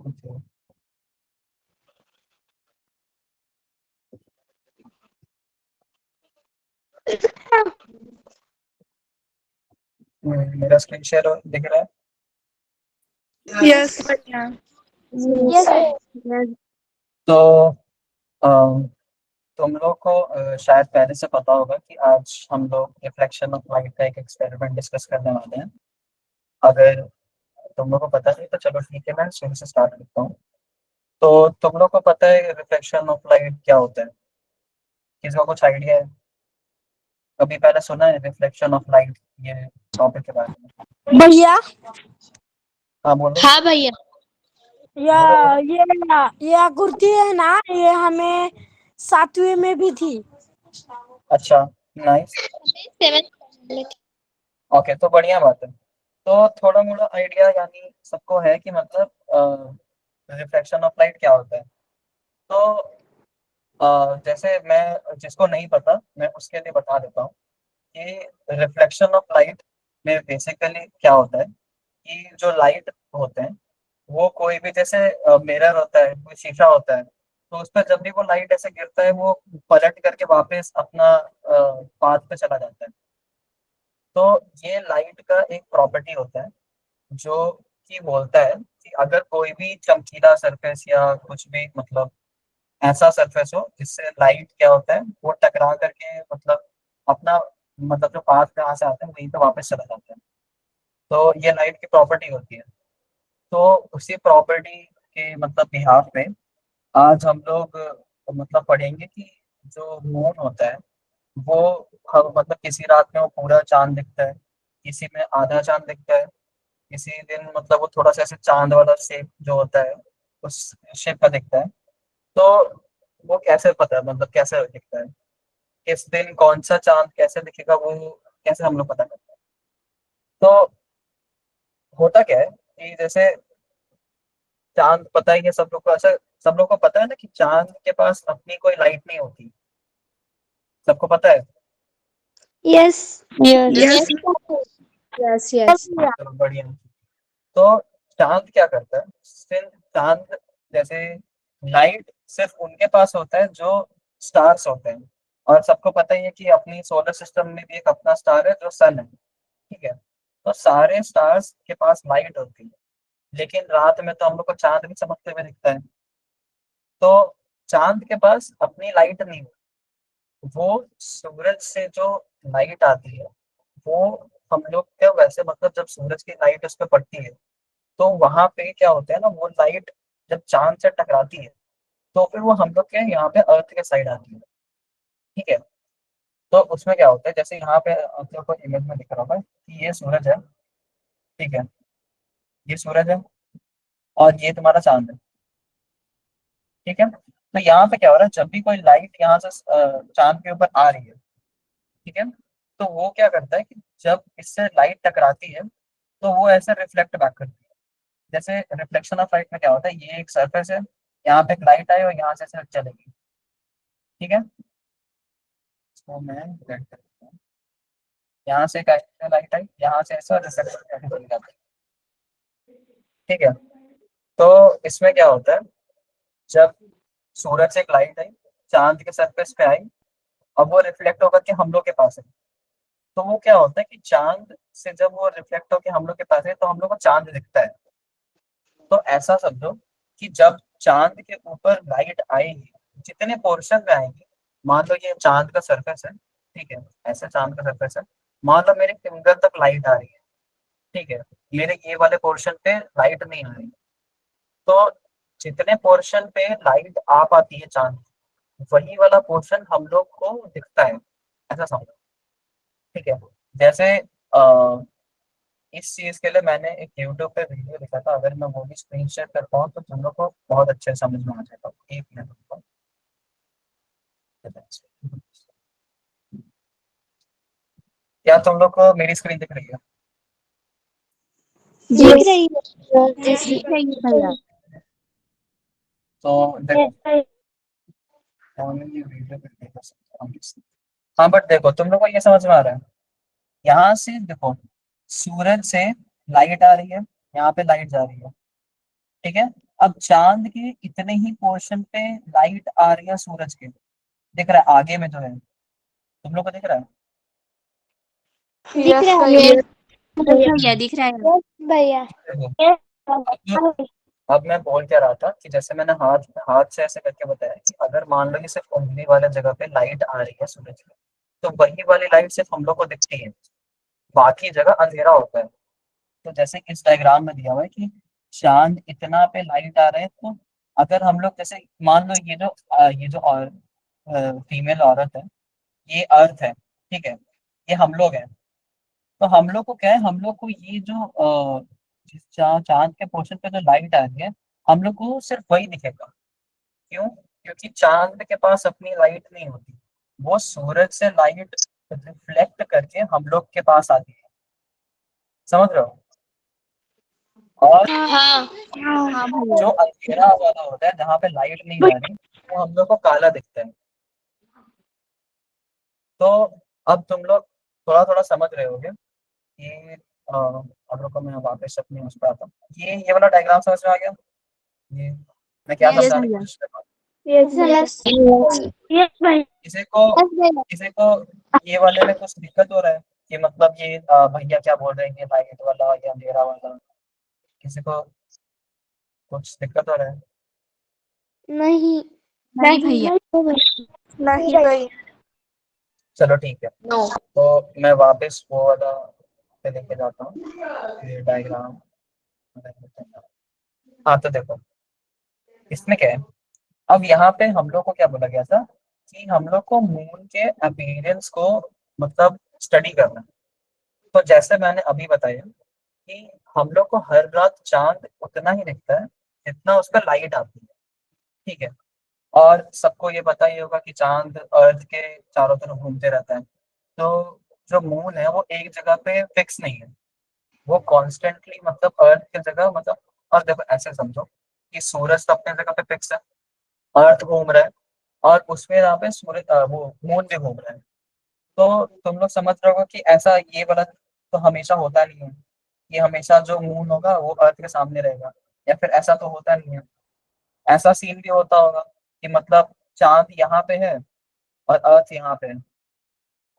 Okay. मेरा screen share दिख रहा है? यस। Yes, Yes. तो अम, तुम लोग को शायद पहले से पता होगा कि आज हम लोग रिफ्लेक्शन ऑफ लाइट का एक एक्सपेरिमेंट डिस्कस करने वाले हैं। अगर तुम लोग को पता नहीं तो चलो ठीक है, मैं शुरू से स्टार्ट करता हूँ। तो तुम लोग को पता है रिफ्लेक्शन ऑफ लाइट क्या होता है? किसी को कुछ आइडिया है? कभी पहले सुना है रिफ्लेक्शन ऑफ लाइट ये टॉपिक के बारे में? भैया हाँ बोलो। हाँ भैया। बोलो बोलो। ये आकृति है ना, ये हमें 7वीं में भी थी। अच्छा, नाइस। सेवन। ओके, तो बढ़िया बात है। तो थोड़ा मोड़ा आइडिया यानी सबको है कि मतलब रिफ्लेक्शन ऑफ लाइट क्या होता है। तो जैसे मैं जिसको नहीं पता मैं उसके लिए बता देता हूँ कि रिफ्लेक्शन ऑफ लाइट में बेसिकली क्या होता है कि जो लाइट होते हैं वो कोई भी जैसे मिरर होता है, कोई शीशा होता है, तो उस पर जब भी वो लाइट ऐसे गिरता है वो पलट करके वापस अपना पाथ पे चला जाता है। तो ये लाइट का एक प्रॉपर्टी होता है जो कि बोलता है कि अगर कोई भी चमकीला सरफेस या कुछ भी मतलब ऐसा सरफेस हो जिससे लाइट क्या होता है वो टकरा करके मतलब अपना मतलब जो पाथ जहाँ से आता है वहीं पे वापस चला जाता है। तो ये लाइट की प्रॉपर्टी होती है। तो उसी प्रॉपर्टी के मतलब बिहाफ पे आज हम लोग मतलब पढ़ेंगे कि जो मून होता है वो हम मतलब किसी रात में वो पूरा चांद दिखता है, किसी में आधा चांद दिखता है, किसी दिन मतलब वो थोड़ा सा ऐसे चांद वाला शेप जो होता है उस शेप का दिखता है। तो वो कैसे पता है मतलब कैसे दिखता है, किस दिन कौन सा चांद कैसे दिखेगा वो कैसे हम लोग पता करते हैं। तो होता क्या है कि जैसे चांद पता ही है सब लोग को, ऐसा सब लोग को पता है ना कि चांद के पास अपनी कोई लाइट नहीं होती। सबको पता है? Yes. यस। Yes. Yes. चलो बढ़िया। तो चांद क्या करता है, सिर्फ चांद जैसे लाइट सिर्फ उनके पास होता है जो स्टार्स होते हैं। और सबको पता ही है कि अपनी सोलर सिस्टम में भी एक अपना स्टार है जो सन है। ठीक है, तो सारे स्टार्स के पास लाइट होती है, लेकिन रात में तो हम लोग को चांद भी चमकते हुए दिखता है। तो चांद के पास अपनी लाइट नहीं होती, वो सूरज से जो लाइट आती है वो हम लोग क्या वैसे मतलब जब सूरज की लाइट उस पर पड़ती है तो वहां पे क्या होता है ना, वो लाइट जब चांद से टकराती है तो फिर वो हम लोग के यहाँ पे अर्थ के साइड आती है। ठीक है, तो उसमें क्या होता है जैसे यहाँ पे आप लोग को इमेज में दिख रहा होगा कि ये सूरज है। ठीक है, ये सूरज है और ये तुम्हारा चांद है। ठीक है, तो यहाँ पे क्या हो रहा है जब भी कोई लाइट यहाँ से चांद के ऊपर आ रही है, ठीक है, तो वो क्या करता है कि जब इससे लाइट टकराती है तो वो ऐसे रिफ्लेक्ट बैक करती है। जैसे रिफ्लेक्शन ऑफ लाइट में क्या होता है, ये एक सरफेस है, यहाँ पे एक लाइट आई और यहाँ से सिर्फ चलेगी। ठीक है, तो मैं red करता हूँ। यहाँ से एक लाइट आई, यहाँ से ऐसा रिफ्लेक्शन करके चली जाती है। ठीक है, तो इसमें क्या होता है जब सूरज से एक लाइट आई, चांद के सरफेस पे आई, अब वो रिफ्लेक्ट होकर के हम लोग के पास है। तो वो क्या होता है कि चांद से जब वो रिफ्लेक्ट होकर हम लोग के पास है तो हम लोग को चांद दिखता है। तो ऐसा समझो कि जब चांद के ऊपर लाइट आएगी, जितने पोर्शन में आएगी, मान लो ये चांद का सरफेस है, ठीक है, ऐसा चांद का सरफेस है, मान लो मेरे फिंगर तक लाइट आ रही है। ठीक है, मेरे ये वाले पोर्शन पे लाइट नहीं आ रही, तो जितने पोर्शन पे लाइट आ पाती है चांद की, वही वाला पोर्शन हम लोग को दिखता है। ऐसा समझो। ठीक है, जैसे अ, इस चीज के लिए मैंने एक यूट्यूब पे वीडियो देखा था, अगर मैं वो भी स्क्रीन शेयर कर पाऊँ तो तुम लोग को बहुत अच्छे से समझ में आ जाएगा। एक मिनट रुको। क्या तुम लोग को मेरी स्क्रीन दिख रही है? दिख रही है। दिख रही है भैया। तो देखो, ये वीडियो पे देख सकते हो। हाँ बट देखो तुम लोग को ये समझ में आ रहा है, यहाँ से देखो सूरज से लाइट आ रही है, यहाँ पे लाइट जा रही है। ठीक है, अब चांद के इतने ही पोर्शन पे लाइट आ रही है सूरज के, दिख रहा है आगे में जो है, तुम लोग को दिख रहा है? दिख रहा है। Yes. भैया दिख रहा है। यस भैया। देखो, अब मैं बोल क्या रहा था कि जैसे मैंने हाथ हाथ से ऐसे करके बताया कि अगर मान लो कि सिर्फ उंगली वाले जगह पे लाइट आ रही है सूरज की, तो वही वाली लाइट सिर्फ हम लोग को दिखती है, बाकी जगह अंधेरा होता है। तो जैसे इस डायग्राम में दिया हुआ है कि चांद इतना पे लाइट आ रहा है, तो अगर हम लोग जैसे मान लो ये जो और फीमेल औरत है, ये अर्थ है, ठीक है, ये हम लोग हैं। तो हम लोग को क्या है, हम लोग को ये जो चांद के पोर्शन पे जो लाइट आ रही है, हम लोग को सिर्फ वही दिखेगा। क्यों? क्योंकि चांद के पास अपनी लाइट नहीं होती, वो सूरज से लाइट रिफ्लेक्ट करके हम लोग के पास आती है, समझ रहे हो? और हाँ। हाँ भैया। जो अंधेरा वाला होता है जहाँ पे लाइट नहीं आ रही, वो हम लोग को काला दिखता है। तो अब तुम लोग थोड़ा थोड़ा समझ रहे होगे कि अब रुको, मैं वापस अपनी उस पर आता हूँ। ये वाला डायग्राम समझ में आ गया? ये मैं क्या Yes, समझाने की भैया। कोशिश कर रहा हूँ? Yes भैया। यस। Yes भैया। किसी को यस भैया। किसी को ये वाले में कुछ दिक्कत हो रहा है कि मतलब ये भैया क्या बोल रहे हैं, ये लाइट वाला या अंधेरा वाला, किसी को कुछ दिक्कत हो रहा है? नहीं नहीं भैया। नहीं भैया। चलो ठीक है, नो। तो मैं वापस वो वाला पे लेके जाता हूँ, ये डायग्राम। हाँ तो देखो, इसमें क्या है, अब यहाँ पे हम लोग को क्या बोला गया था कि हम लोग को मून के अपीयरेंस को मतलब स्टडी करना है। तो जैसे मैंने अभी बताया कि हम लोग को हर रात चांद उतना ही दिखता है जितना उस पर लाइट आती है, ठीक है। और सबको ये पता ही होगा कि चांद अर्थ के चारों तरफ घूमते रहता है। तो जो मून है वो एक जगह पे फिक्स नहीं है, वो कॉन्स्टेंटली मतलब अर्थ की जगह मतलब, और देखो ऐसे समझो कि सूरज तो अपनी जगह पे फिक्स है, अर्थ घूम रहा है, और उसमें यहाँ पे सूरज वो मून भी घूम रहा है। तो तुम लोग समझ रहे होगा कि ऐसा ये वाला तो हमेशा होता नहीं है, ये हमेशा जो मून होगा वो अर्थ के सामने रहेगा, या फिर ऐसा तो होता नहीं है। ऐसा सीन भी होता होगा कि मतलब चांद यहाँ पे है और अर्थ यहाँ पे है,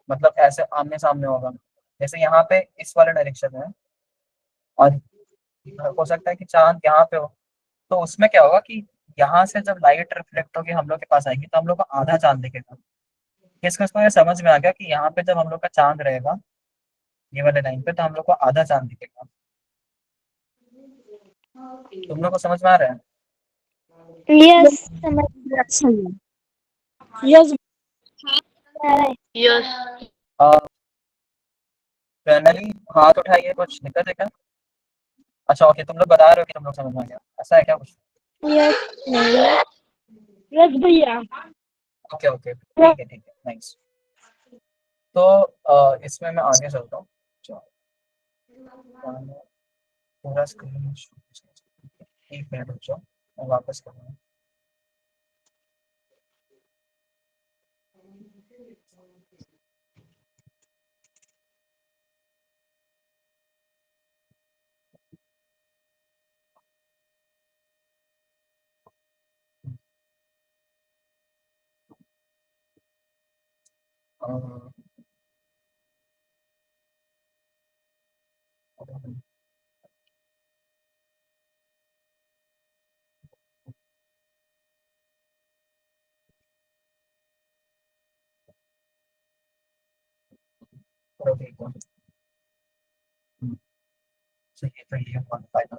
मतलब ऐसे आमने सामने होगा, जैसे यहाँ पे इस वाले डायरेक्शन में है, और हो सकता है कि चांद यहाँ पे हो। तो उसमें क्या होगा कि यहाँ से जब लाइट रिफ्लेक्ट होगी हम लोग के पास आएगी, तो हम लोग को आधा चांद दिखेगा। इसको ये समझ में आ गया कि यहाँ पे जब हम लोग का चांद रहेगा ये वाले लाइन पे, तो हम लोग को आधा चांद दिखेगा। तुम लोग को समझ में आ रहा है? यस समझ Yes भैया। यस आ रहा है। यस। फाइनली हाथ उठाइए, कुछ दिक्कत है क्या? अच्छा ओके, तुम लोग बता रहे हो कि तुम लोग समझ में आ गया, ऐसा है क्या कुछ? यस यस भैया। ओके ओके, ठीक है, नाइस। तो इसमें मैं आगे चलता हूँ। चलो, पूरा स्क्रीन, एक मिनट रुक जाओ, मैं वापस करूँगा। अ, चलो ठीक है। सही तो ये फाइनल।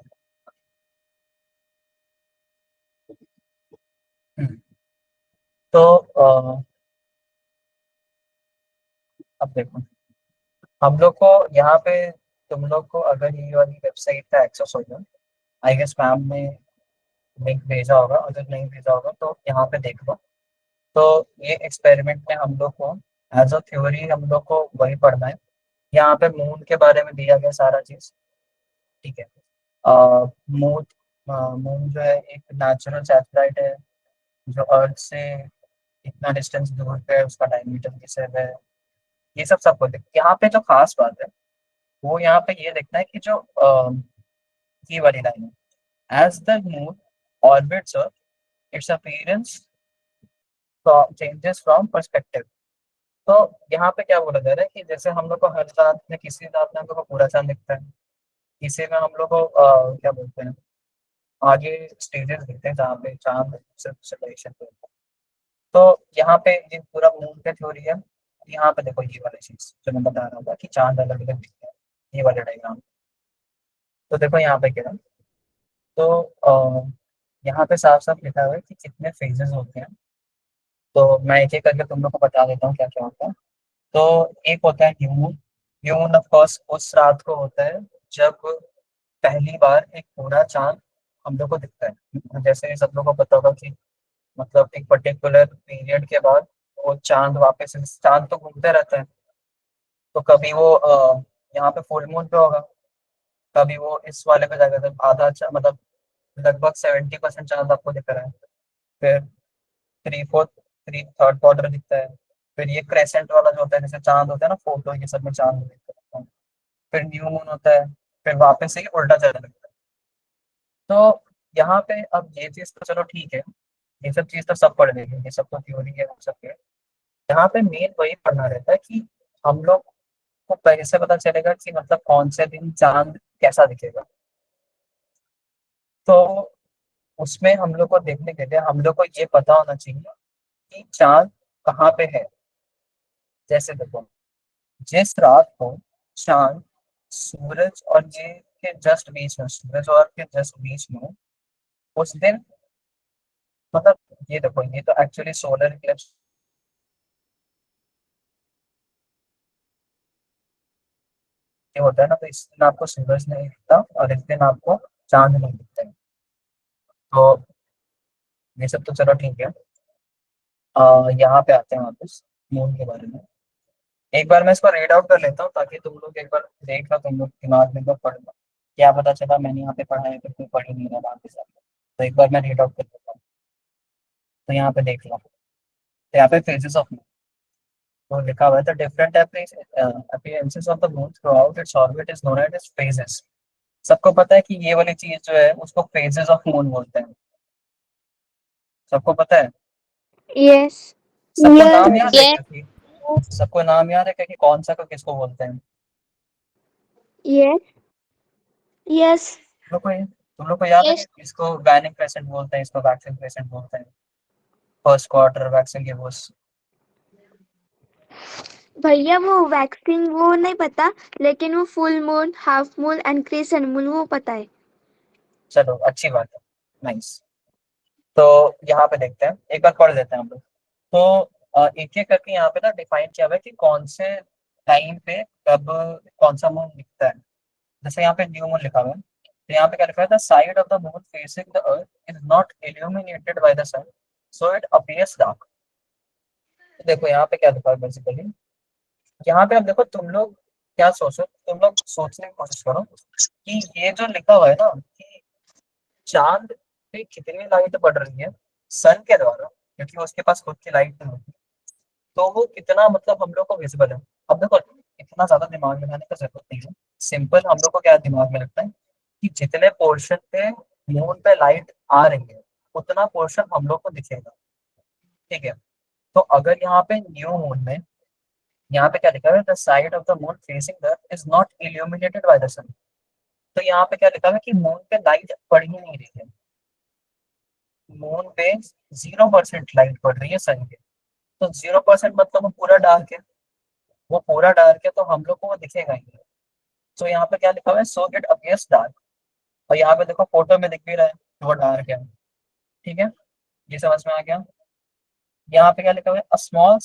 तो अब देखो, हम लोग को यहाँ पे, तुम लोग को अगर ये वाली वेबसाइट का एक्सेस होगा, आई गेस मैम ने लिंक भेजा होगा, अगर नहीं भेजा होगा तो यहाँ पे देख लो। तो ये एक्सपेरिमेंट में हम लोग को एज अ थ्योरी हम लोग को वही पढ़ना है। यहाँ पे मून के बारे में दिया गया सारा चीज, ठीक है। मून मून जो है एक नेचुरल सैटेलाइट है, जो अर्थ से इतना डिस्टेंस दूर पे है, उसका डायमीटर किस है, ये सबको देख। यहाँ पे जो खास बात है वो यहाँ पे ये देखना है कि जो ये वाली लाइन है, as the moon orbits Earth, its appearance changes from perspective। तो यहाँ पे क्या बोला जा रहा है कि जैसे हम लोग को हर रात में किसी रात में हम लोग को पूरा चांद दिखता है, किसी में हम लोग को क्या बोलते हैं, आगे स्टेजेस दिखते हैं जहाँ पे चांद सेपरेशन होता है। तो यहाँ पे ये पूरा मून का थ्योरी है। यहाँ पे देखो ये वाली चीज जो मैं बता रहा था कि चांद अलग अलग दिखते हैं, ये वाले डायग्राम। तो देखो यहाँ पे क्या है, तो यहाँ पे साफ साफ लिखा हुआ है कि कितने फेजेस होते हैं। तो मैं एक एक करके तुम लोग को बता देता हूँ क्या क्या होता है। तो एक होता है new moon. New moon of course उस रात को होता है जब पहली बार एक पूरा चांद हम लोग को दिखता है। जैसे सब लोग को पता होगा कि मतलब एक पर्टिकुलर पीरियड के बाद वो चांद वापस, चांद तो घूमते रहता है, तो कभी वो यहाँ पे फुल मून पे होगा, कभी वो इस वाले पे जाएगा जब मतलब लगभग 70% चांद आपको दिख रहा है। फिर थ्री थर्ड क्वार्टर दिखता है। फिर ये क्रेसेंट वाला जो होता है, जैसे चांद होता है ना, फोटो ये सब में चांद दिखता है। फिर न्यू मून होता है, फिर वापस से ही उल्टा चलने लगता है। तो यहाँ पे अब ये चीज तो चलो ठीक है, ये सब चीज तो सब पढ़ लेंगे, ये सब तो थ्योरी है वो सब है। यहाँ पे मेन वही पढ़ना रहता है कि हम लोग को पहले से पता चलेगा कि मतलब कौन से दिन चांद कैसा दिखेगा। तो उसमें हम लोग को देखने के लिए हम लोग को ये पता होना चाहिए कि चांद कहाँ पे है। जैसे देखो, जिस रात को चांद सूरज और ये के जस्ट बीच में, सूरज और के जस्ट बीच में, उस दिन मतलब ये देखो, ये तो एक्चुअली सोलर इक्लिप्स होता है ना, तो इस दिन आपको सूरज नहीं दिखता और इस दिन आपको चांद नहीं दिखता है। तो ये सब तो चलो ठीक है। यहाँ पे आते हैं वापस मून के बारे में। एक बार मैं इसको रीड आउट कर लेता हूँ ताकि तुम लोग एक बार देख लो, तुम लोग दिमाग में एक बार पढ़ लो। क्या पता चला मैंने यहाँ पे पढ़ा है फिर कोई पढ़ ही नहीं रहा बाकी सब। तो एक बार मैं रीड आउट कर लेता हूँ। तो यहाँ पे देख लो, तो यहाँ पे फेजेस ऑफ मून तो लिखा हुआ है, the different appearances of the moon throughout its orbit is known as phases. सबको पता है कि ये वाली चीज जो है उसको फेजेस ऑफ मून बोलते हैं। सबको पता है। यस। सबको नाम यस। याद है क्या कि सबको नाम याद है क्या कि कौन सा को किसको बोलते हैं। यस। यस। तुम लोग को याद है कि यस। इसको वैनिक क्रेसेंट बोलते हैं, इसको वैक्सिंग क्रेसेंट बोलते हैं, फर्स्ट क्वार्टर वैक्सिंग गिबोस। भैया वो वैक्सिंग वो नहीं पता, लेकिन वो full moon, half moon and crescent moon वो पता है। चलो अच्छी बात है, नाइस। तो यहाँ पे देखते हैं, एक बार पढ़ लेते हैं हम लोग। तो एक एक करके यहाँ पे ना डिफाइन किया हुआ है कि कौन से टाइम पे कब कौन सा मून दिखता है। जैसे यहाँ पे न्यू मून लिखा हुआ है, तो यहाँ पे क्या लिखा है, the side of the moon facing the earth is not illuminated by the sun so it appears dark. तो देखो यहाँ पे क्या लिखा है बेसिकली, यहाँ पे अब देखो तुम लोग क्या सोचो, तुम लोग सोचने की कोशिश करो कि ये जो लिखा हुआ है ना कि चांद पे कितनी लाइट पड़ रही है सन के द्वारा, क्योंकि उसके पास खुद की लाइट नहीं होती, तो वो कितना मतलब हम लोग को विजिबल है। अब देखो, इतना ज्यादा दिमाग लगाने की जरूरत नहीं है। सिंपल हम लोग को क्या दिमाग में लगता है कि जितने पोर्शन पे मून पे लाइट आ रही है उतना पोर्शन हम लोग को दिखेगा। ठीक है। तो अगर यहाँ पे न्यू मून में यहाँ पे क्या लिखा है, the side of the moon facing the earth is not illuminated by the sun. तो यहाँ पे क्या लिखा है कि मून पे लाइट पड़ ही नहीं रही है। मून पे 0% लाइट पड़ रही है सन के। तो 0% मतलब वो पूरा डार्क है। वो पूरा डार्क है तो हम लोग को वो दिखेगा ही नहीं। तो यहाँ पे क्या लिखा हुआ है, सो इट अपीयर्स डार्क। और यहाँ पे देखो फोटो में दिख भी रहा है कि वो डार्क है। ठीक है, ये समझ में आ गया। यहाँ पे क्या लिखा हुआ है, a small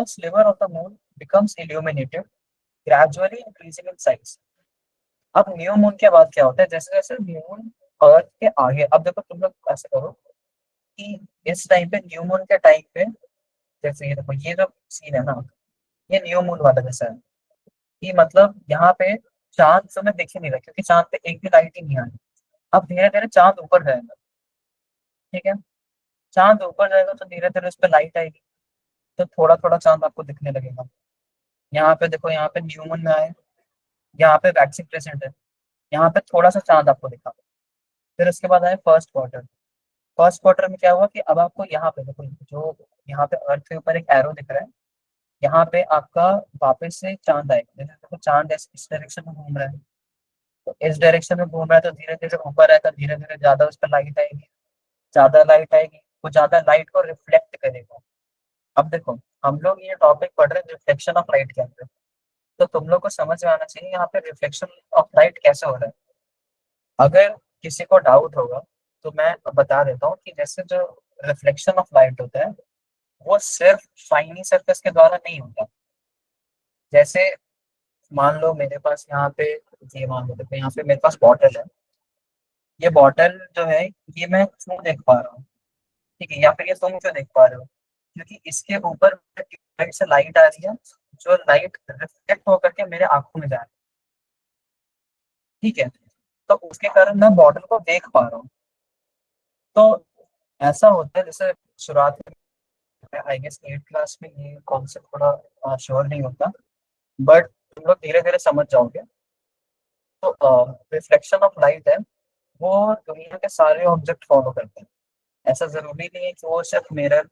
sliver of the moon becomes illuminated gradually increasing in size. अब न्यू मून के बाद क्या होता है, जैसे जैसे मून अर्थ के आगे, अब देखो तुम लोग ऐसे करो कि इस टाइम पे न्यू मून के टाइम पे, जैसे ये देखो ये जो सीन है ना, ये न्यू मून वाला जैसा है कि मतलब यहाँ पे चांद समय दिख ही नहीं रहा क्योंकि चांद पे एक भी लाइट ही नहीं आ रही। अब धीरे धीरे चांद ऊपर जाएगा। ठीक है, चांद ऊपर जाएगा तो धीरे धीरे उस पर लाइट आएगी, तो थोड़ा थोड़ा चांद आपको दिखने लगेगा। यहाँ पे देखो, यहाँ पे न्यू मून में आए, यहाँ पे वैक्सिंग प्रेजेंट है, यहाँ पे थोड़ा सा चांद आपको दिखा। फिर उसके बाद आया फर्स्ट क्वार्टर। फर्स्ट क्वार्टर में क्या हुआ कि अब आपको यहाँ पे देखो, जो यहाँ पे अर्थ के ऊपर एक एरो दिख रहा है, यहाँ पे आपका वापस से चांद आएगा। जैसे देखो चांद इस डायरेक्शन में घूम रहा है, तो इस डायरेक्शन में घूम रहा है तो धीरे धीरे ऊपर आएगा, धीरे धीरे ज्यादा उस पर लाइट आएगी, ज्यादा लाइट आएगी, वो ज्यादा लाइट को रिफ्लेक्ट करेगा। अब देखो हम लोग ये टॉपिक पढ़ रहे हैं रिफ्लेक्शन ऑफ लाइट के अंदर, तो तुम लोग को समझ में आना चाहिए यहाँ पे रिफ्लेक्शन ऑफ लाइट कैसे हो रहा है। अगर किसी को डाउट होगा तो मैं बता देता हूँ कि जैसे जो रिफ्लेक्शन ऑफ लाइट होता है वो सिर्फ शाइनी सरफेस के द्वारा नहीं होता। जैसे मान लो मेरे पास यहाँ पे, ये मान लो देखो यहाँ पे मेरे पास बॉटल है, ये बॉटल जो है ये मैं क्यों देख पा रहा हूँ, ठीक है, या फिर ये तुम क्यों देख पा रहे हो, क्योंकि इसके ऊपर ट्यूबलाइट से लाइट आ रही है, जो लाइट रिफ्लेक्ट होकर के मेरे आंखों में जा रही है, ठीक है, तो उसके कारण मैं बॉटल को देख पा रहा हूँ। तो ऐसा होता है, जैसे शुरुआत में आई गेस 8 क्लास में ये कॉन्सेप्ट थोड़ा श्योर नहीं होता, बट तुम लोग धीरे धीरे समझ जाओगे। तो रिफ्लेक्शन ऑफ लाइट है वो दुनिया के सारे ऑब्जेक्ट फॉलो करते हैं। ऐसा जरूरी नहीं है कि वो सिर्फ मिरर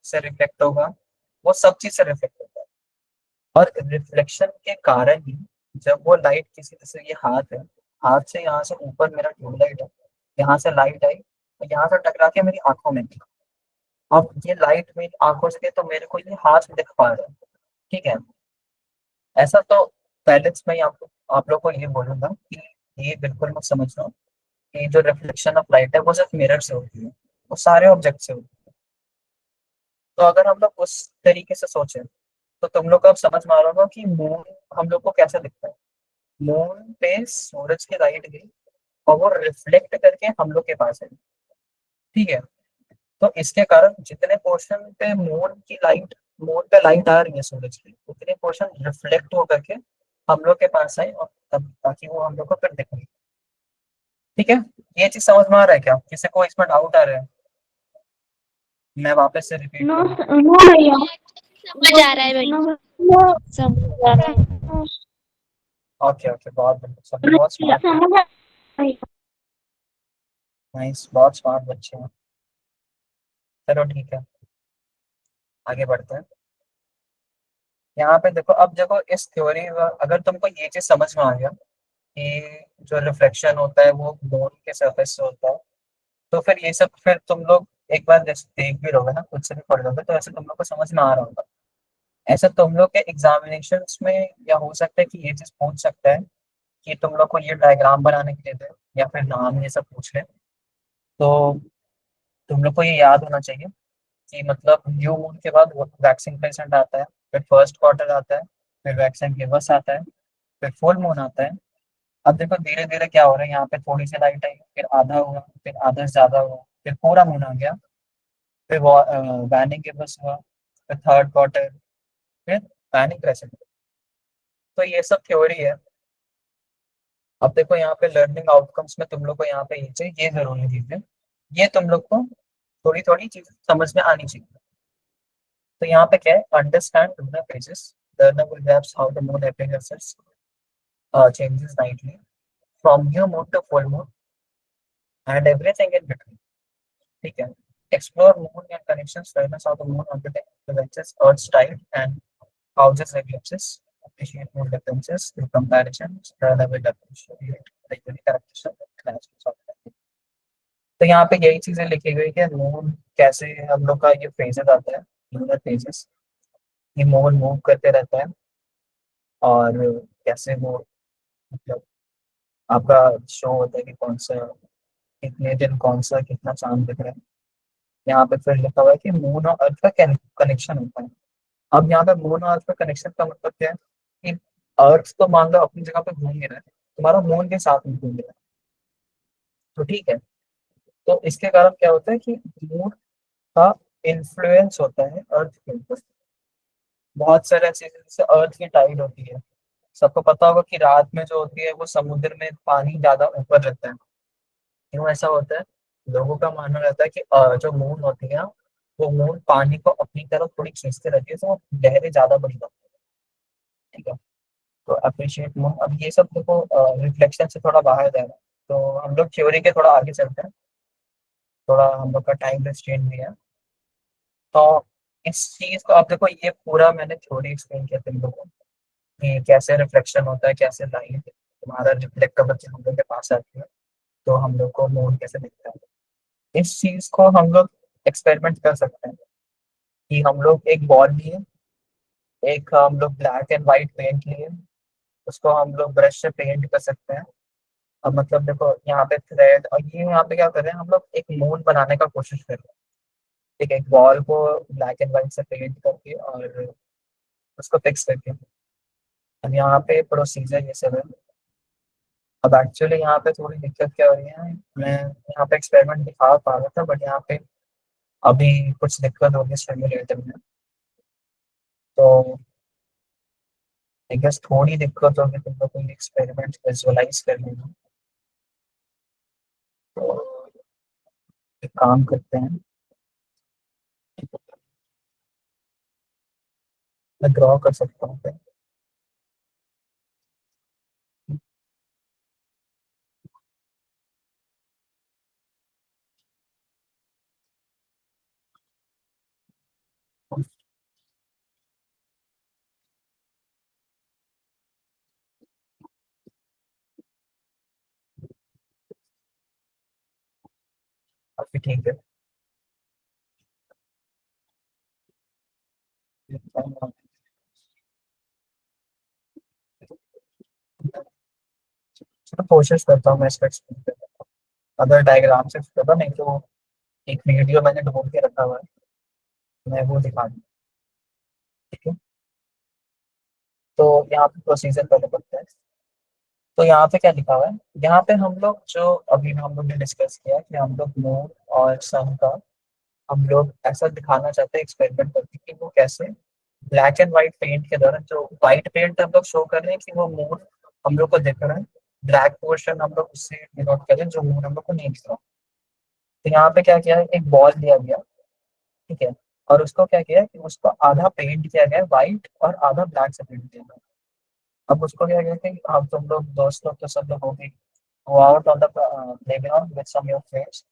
से रिफ्लेक्ट होगा, वो सब चीज से रिफ्लेक्ट होता है। और रिफ्लेक्शन के कारण ही जब वो लाइट किसी, जैसे ये हाथ है, हाथ से यहाँ से ऊपर मेरा ट्यूबलाइट है, यहाँ से लाइट आई तो यहाँ से टकरा के मेरी आंखों में गई। अब ये लाइट मेरी आंखों से गई तो मेरे को ये हाथ दिख पा रहा है, ठीक है। ऐसा तो पहले मैं आपको आप लोग को ये बोलूंगा कि ये बिल्कुल मत समझना कि जो रिफ्लेक्शन ऑफ लाइट है वो सिर्फ मिरर से होती है, वो सारे ऑब्जेक्ट से होती है। तो अगर हम लोग उस तरीके से सोचें तो तुम लोग को अब समझ में आ रहा होगा कि मून हम लोग को कैसे दिखता है। मून पे सूरज की लाइट गई और वो रिफ्लेक्ट करके हम लोग के पास है, ठीक है। तो इसके कारण जितने पोर्शन पे मून पे लाइट आ रही है सूरज की, उतने पोर्शन रिफ्लेक्ट होकर के हम लोग के पास आए, और तब ताकि वो हम लोग को फिर दिखे, ठीक है। ये चीज समझ में आ रहा है क्या, किसी को इसमें डाउट आ रहा है? मैं वापस से रिपीट नो करूँ? नो भैया, समझ आ रहा है भैया। समझ आ रहा है। ओके ओके, बहुत बढ़िया, सब लोग बहुत स्मार्ट है। समझ नाइस, बहुत स्मार्ट बच्चे हैं। चलो ठीक है, आगे बढ़ते हैं। यहाँ पे देखो, अब देखो इस थ्योरी, अगर तुमको ये चीज समझ में आ गया कि जो रिफ्लेक्शन होता है वो मून के सरफेस से होता है, तो फिर ये सब फिर तुम लोग एक बार जैसे देख भी लोगे ना, खुद से भी पढ़ लोगे, तो ऐसे तुम लोग को समझ में आ रहा होगा। ऐसा तुम लोग के एग्जामिनेशंस में या हो सकता है कि ये चीज पूछ सकता है कि तुम लोग को ये डायग्राम बनाने के लिए दे, या फिर नाम ये सब पूछ ले। तो तुम लोग को ये याद होना चाहिए कि मतलब न्यू मून के बाद वैक्सिंग क्रेसेंट आता है, फिर फर्स्ट क्वार्टर आता है, फिर वैक्सिंग गिबस आता है, फिर फुल मून आता है। अब देखो धीरे धीरे क्या हो रहा है, यहाँ पे थोड़ी सी लाइट आई, फिर आधा हुआ, फिर आधा से ज्यादा हुआ, फिर पूरा मून आ गया, फिर वैनिंग गिबस हुआ, फिर थर्ड क्वार्टर, फिर वैनिंग क्रेसेंट। तो ये सब थ्योरी है। अब देखो यहाँ पे लर्निंग आउटकम्स में तुम लोग को यहाँ पे ये जरूरी चीज है, ये तुम लोग को थोड़ी थोड़ी चीज समझ में आनी चाहिए। तो यहाँ पे क्या है, understand lunar phases, learner will grasp how the moon appearances changes nightly from new moon to full moon and everything in between, ठीक है। Explore moon and connections, learn how the moon orbit influences Earth's tide and causes eclipses, appreciate moon differences through comparisons, learner will appreciate the unique characteristics of planets of the night। तो यहाँ पे यही चीजें लिखी गई कि moon कैसे हम लोग का ये फेजेस आता है, लूनर फेजेस, ये मून मूव करते रहता है, और कैसे वो मतलब आपका शो होता है कि कौन सा कितने दिन कौन सा कितना चांद दिख रहा है। यहाँ पे फिर लिखा हुआ है कि मून और अर्थ का कनेक्शन होता है। अब यहाँ पे मून और अर्थ का कनेक्शन का मतलब क्या है कि अर्थ तो मान लो अपनी जगह पे घूम ही रहा है, तुम्हारा मून के साथ में घूम रहा है, तो ठीक है। तो इसके कारण क्या होता है कि मून का इन्फ्लुएंस होता है अर्थ के ऊपर। बहुत सारे ऐसी चीजें जैसे अर्थ की टाइड होती है, सबको पता होगा कि रात में जो होती है वो समुद्र में पानी ज्यादा ऊपर रहता है। क्यों ऐसा होता है? लोगों का मानना रहता है कि जो मून होती है वो मून पानी को अपनी तरफ थोड़ी खींचते रहती है, तो वो लहरें ज्यादा बड़ी होती है, ठीक है। तो अप्रिशिएट मून, अब ये सब देखो रिफ्लेक्शन से थोड़ा बाहर जा रहा है। तो हम लोग थ्योरी के थोड़ा आगे चलते हैं, थोड़ा हम लोग का टाइम रिस्ट्रेंट भी है। तो इस चीज को आप देखो, ये पूरा मैंने थ्योरी एक्सप्लेन किया तुम लोगों को कि कैसे रिफ्लेक्शन होता है, कैसे लाइट तुम्हारा रिफ्लेक्ट करके हम लोग के पास आती है, तो हम लोग को मून कैसे दिखता है। इस चीज को हम लोग एक्सपेरिमेंट कर सकते हैं कि हम लोग एक बॉल लिए, एक हम लोग ब्लैक एंड व्हाइट पेंट लिए, उसको हम लोग ब्रश से पेंट कर सकते हैं। अब मतलब देखो यहाँ पे थ्रेड, और ये यहाँ पे क्या कर रहे हैं हम लोग, एक मून बनाने का कोशिश कर रहे हैं। ठीक है, एक बॉल को ब्लैक एंड व्हाइट से पेंट करके और उसको फिक्स करके। अब यहाँ पे प्रोसीजर ये सब है। अब एक्चुअली यहाँ पे थोड़ी दिक्कत क्या हो रही है, मैं यहाँ पे एक्सपेरिमेंट दिखा पा रहा था, बट यहाँ पे अभी कुछ दिक्कत होगी सिमुलेटर में। तो आई गेस थोड़ी दिक्कत होगी तुम लोग को एक्सपेरिमेंट विजुअलाइज करने में। तो एक काम करते हैं, मैं ड्रॉ कर सकता हूँ पे। काफी ठीक है। तो कोशिश करता हूँ मैं इसका एक्सप्लेन करने का। अगर डायग्राम से पता नहीं तो एक वीडियो मैंने ढूंढ के रखा हुआ है, मैं वो दिखा दूँ। ठीक है, तो यहाँ पे प्रोसीजर पहले पढ़ते हैं। तो यहाँ पे क्या लिखा हुआ है, यहाँ पे हम लोग जो अभी हम लोग ने डिस्कस किया कि हम लोग मून और सन का हम लोग ऐसा दिखाना चाहते हैं एक्सपेरिमेंट करके कि वो कैसे ब्लैक एंड व्हाइट पेंट के द्वारा, जो व्हाइट पेंट हम लोग शो कर रहे हैं कि वो मून हम लोग को दिख रहा है, ब्लैक पोर्शन हम लोग उससे डिनोट करें जो मून हम लोग को नहीं दिख रहा। तो यहाँ पे क्या किया है, एक बॉल दिया गया। ठीक है, और उसको क्या किया कि उसको आधा पेंट किया गया व्हाइट और आधा ब्लैक से पेंट किया गया। अब उसको क्या किया कि हम तुम लोग दोस्त लोग तो सब लोग होंगे, go out on the playground with some of your friends,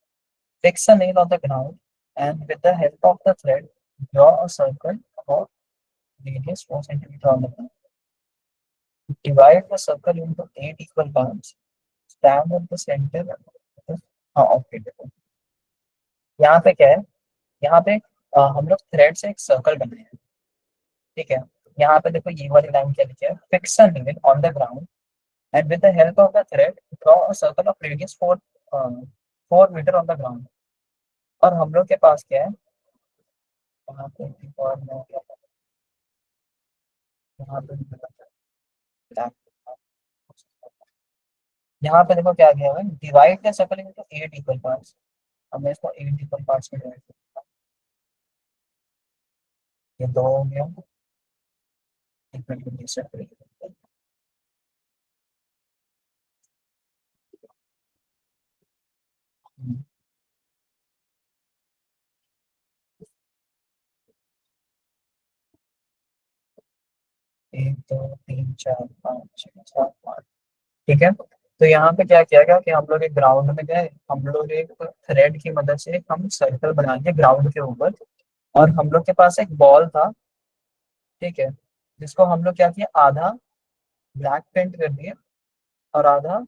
fix a nail on the ground, and with the help of the thread, draw a circle about radius 4 centimeter on the ground. Divide the circle into 8 equal parts. Stand at the center. हाँ okay, देखो यहाँ पे क्या है, यहाँ पे हम लोग थ्रेड से एक सर्कल बनाए हैं। ठीक है, यहाँ पे देखो ये वाली लाइन क्या लिखी है, fix a nail on the ground and with the help of the thread draw a circle of radius 4 metre on the ground। और हम लोग के पास क्या है, वहाँ पे एक और मैं यहाँ पे भी यहाँ पे देखो क्या गया है, divide the circle into 8 equal parts. अब मैं इसको 8 इक्वल पार्ट्स में डिवाइड करता हूँ। ये दो हो गया, एक मिनट में दूसरा एक दो तीन चार पाँच छः सात आठ। ठीक है, तो यहाँ पे क्या किया गया कि हम लोग एक ग्राउंड में गए, हम लोग एक थ्रेड की मदद से हम सर्कल बना लिए ग्राउंड के ऊपर, और हम लोग के पास एक बॉल था। ठीक है, जिसको हम लोग क्या किया, आधा ब्लैक पेंट कर दिया और आधा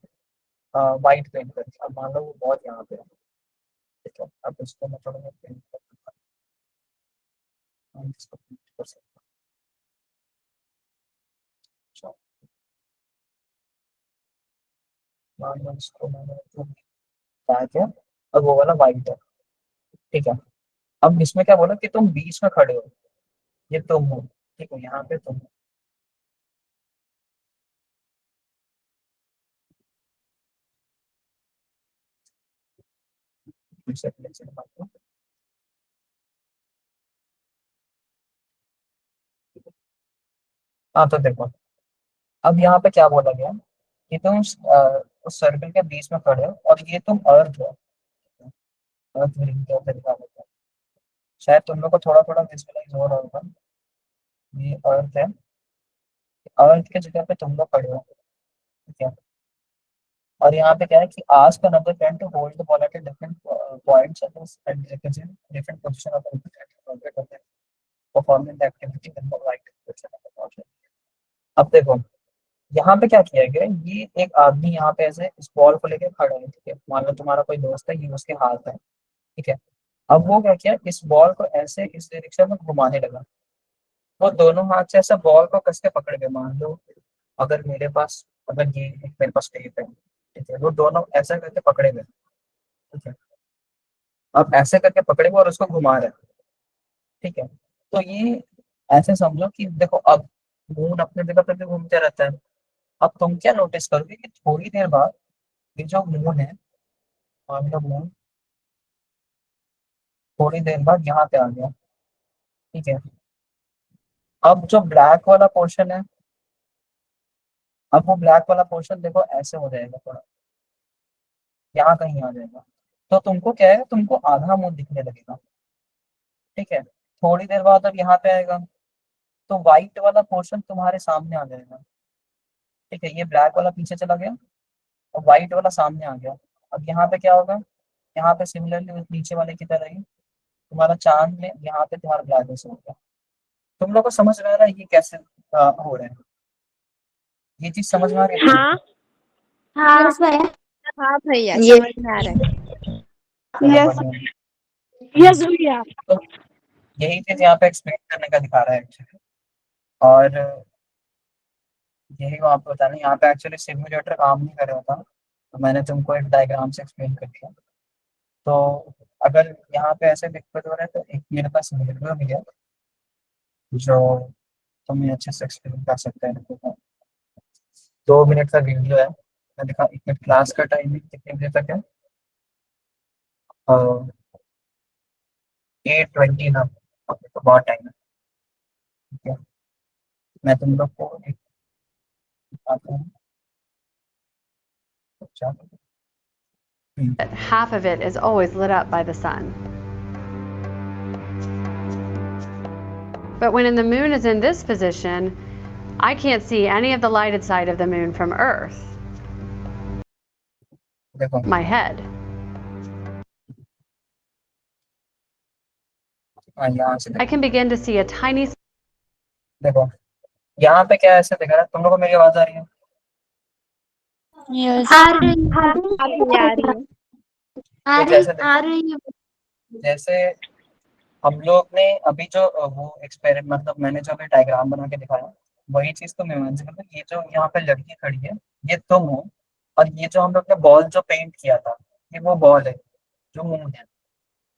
वाइट पेंट कर दिया। अब मान लो वो बॉल यहाँ पे है। ठीक है, अब इसको मैं थोड़ा पेंट कर सकता हूँ। मान लो इसको मैंने ब्लैक है और वो वाला वाइट है। ठीक है, अब इसमें क्या बोला कि तुम बीच में खड़े हो, ये तुम हो। ठीक है, यहाँ पे तुम हो। फिर से फिर से बात करो। हाँ तो देखो, अब यहाँ पे क्या बोला गया कि तुम उस सर्कल के बीच में खड़े हो और ये तुम अर्थ हो। अर्थ ग्रीन का तरीका होता है, शायद तुम लोग को थोड़ा थोड़ा विजुअलाइज हो रहा होगा। ये अर्थ है, अर्थ की जगह पे तुम लोग खड़े हो। ठीक है, और यहाँ पे क्या है कि ask another friend to hold the ball at a different points at different position of the orbit of the performing the activity in the right position of the ball. अब देखो यहाँ पे क्या किया गया, ये एक आदमी यहाँ पे ऐसे इस बॉल को लेके खड़ा है, ठीक है, मान लो तुम्हारा कोई दोस्त है, ये उसके हाथ है, ठीक है। अब वो क्या किया, इस बॉल को ऐसे इस डायरेक्शन में घुमाने लगा। वो दोनों हाथ से ऐसा बॉल को कस के पकड़ के, मान लो अगर मेरे पास, अगर ये मेरे पास टेप है, ठीक है, वो दोनों ऐसा करके पकड़े गए, ठीक है। अब ऐसे करके पकड़े हुए और उसको घुमा रहे हैं, ठीक है। तो ये ऐसे समझो कि देखो, अब मून अपने जगह पे भी घूमते रहता है। अब तुम क्या नोटिस करोगे कि थोड़ी देर बाद ये जो मून है, मान लो मून थोड़ी देर बाद यहाँ पे आ गया, ठीक है। अब जो ब्लैक वाला पोर्शन है, अब वो ब्लैक वाला पोर्शन देखो ऐसे हो जाएगा, थोड़ा यहाँ कहीं आ जाएगा। तो तुमको क्या है, तुमको आधा मून दिखने लगेगा, ठीक है। थोड़ी देर बाद अब यहाँ पे आएगा, तो व्हाइट वाला पोर्शन तुम्हारे सामने आ जाएगा, ठीक है। ये ब्लैक वाला पीछे चला गया और व्हाइट वाला सामने आ गया। अब यहाँ पे क्या होगा, यहाँ पे सिमिलरली नीचे वाले की तरह ही तुम्हारा चांद में यहाँ पे तुम्हारा ब्लैक होल हो गया। तुम लोग को समझ में आ रहा है ये कैसे हो रहा है? ये चीज समझ में आ रही है तुम लोग हाँ को? हाँ भैया। हाँ भैया ये समझ में आ रहा है। चलो यस बढ़िया। यस भैया। तो यही चीज यहाँ पे एक्सप्लेन करने का दिखा रहा है एक्चुअली। और यही वो आपको बताना, यहाँ पे एक्चुअली सिम्युलेटर काम नहीं कर रहा था, तो मैंने तुमको एक डायग्राम से एक्सप्लेन कर दिया। तो अगर यहाँ पे ऐसे दिक्कत हो रहा है तो एक मेरे पास वीडियो भी है जो तुम्हें अच्छे से एक्सप्लेन कर सकते हैं। 2 मिनट का वीडियो है, मैं दिखा। एक मिनट, क्लास का टाइमिंग कितने बजे तक है? 8:20 ना, अभी तो बहुत टाइम है, ठीक है। मैं तुम लोग को एक दिखाता हूँ। अच्छा, Half of it is always lit up by the sun. But when the moon is in this position, I can't see any of the lighted side of the moon from Earth, देखो my head. यहाँ से I देखो, can begin to see a tiny देखो यहाँ पे क्या ऐसे दिख रहा है, तुम लोग को मेरी आवाज आ रही है? यस आ रही हाँ भैया आ रही है। आ कुछ रही ऐसे आ देखो, रही है। जैसे हम लोग ने अभी जो वो एक्सपेरिमेंट, मतलब मैंने जो अभी डायग्राम बना के दिखाया, वही चीज तुम इमेजिन करो। ये जो यहाँ पे लड़की खड़ी है, ये तुम हो, और ये जो हम लोग ने बॉल जो पेंट किया था, ये वो बॉल है जो मून है।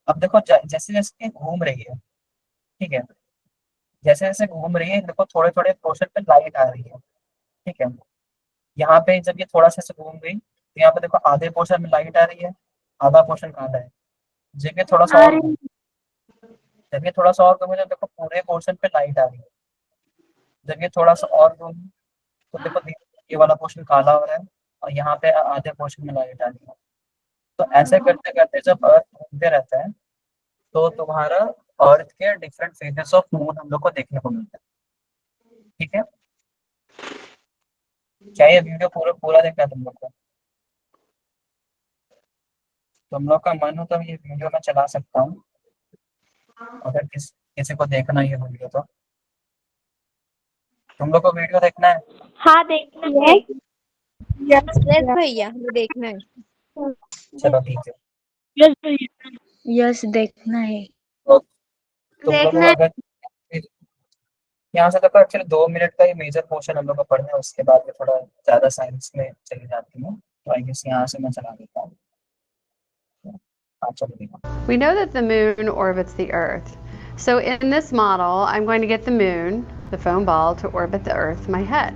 अब देखो जैसे जैसे ये घूम रही है, ठीक है, जैसे जैसे घूम रही है, देखो थोड़े थोड़े पोर्शन पे लाइट आ रही है, ठीक है। यहाँ पे जब ये थोड़ा सा ऐसे घूम गई, तो यहाँ पे देखो आधे पोर्शन में लाइट आ रही है, आधा पोर्शन काला है। जब ये थोड़ा सा आ और घूम, रही जब ये थोड़ा सा और घूमे, तो देखो पूरे पोर्शन पे लाइट आ रही है। जब ये थोड़ा सा और घूमे, तो देखो ये वाला पोर्शन काला हो रहा है, और यहाँ पे आधे पोर्शन में लाइट आ रही है। तो ऐसे करते करते जब अर्थ घूमते रहता है, तो तुम्हारा अर्थ के डिफरेंट फेजेस ऑफ मून हम लोग को देखने को मिलता है, ठीक है। क्या ये वीडियो पूरा पूरा देखना है तुम लोग को? तुम लोग का मन हो तो ये वीडियो मैं चला सकता हूँ, अगर किसी को देखना ये वीडियो तो। तुम लोग को वीडियो देखना है? हाँ देखना है। यस यस भैया हमें देखना है। चलो ठीक है। यस भैया। यस देखना है। तो तुम लोग को देखना है। अगर यहाँ से देखो, एक्चुअली 2 मिनट का ही मेजर पोर्शन हम लोग को पढ़ना है, उसके बाद में थोड़ा ज्यादा साइंस में चली जाती हूँ, तो आई गेस यहाँ से मैं चला देता हूँ। हाँ चलो देखो। We know that the moon orbits the Earth. So in this model, I'm going to get the moon, the foam ball, to orbit the Earth, my head.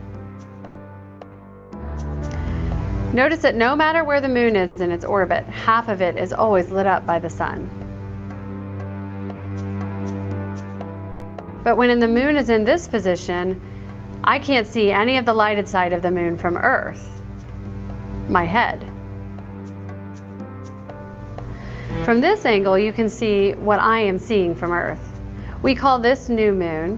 Notice that no matter where the moon is in its orbit, half of it is always lit up by the sun. But when the moon is in this position, I can't see any of the lighted side of the moon from Earth, my head. From this angle, you can see what I am seeing from Earth. We call this new moon.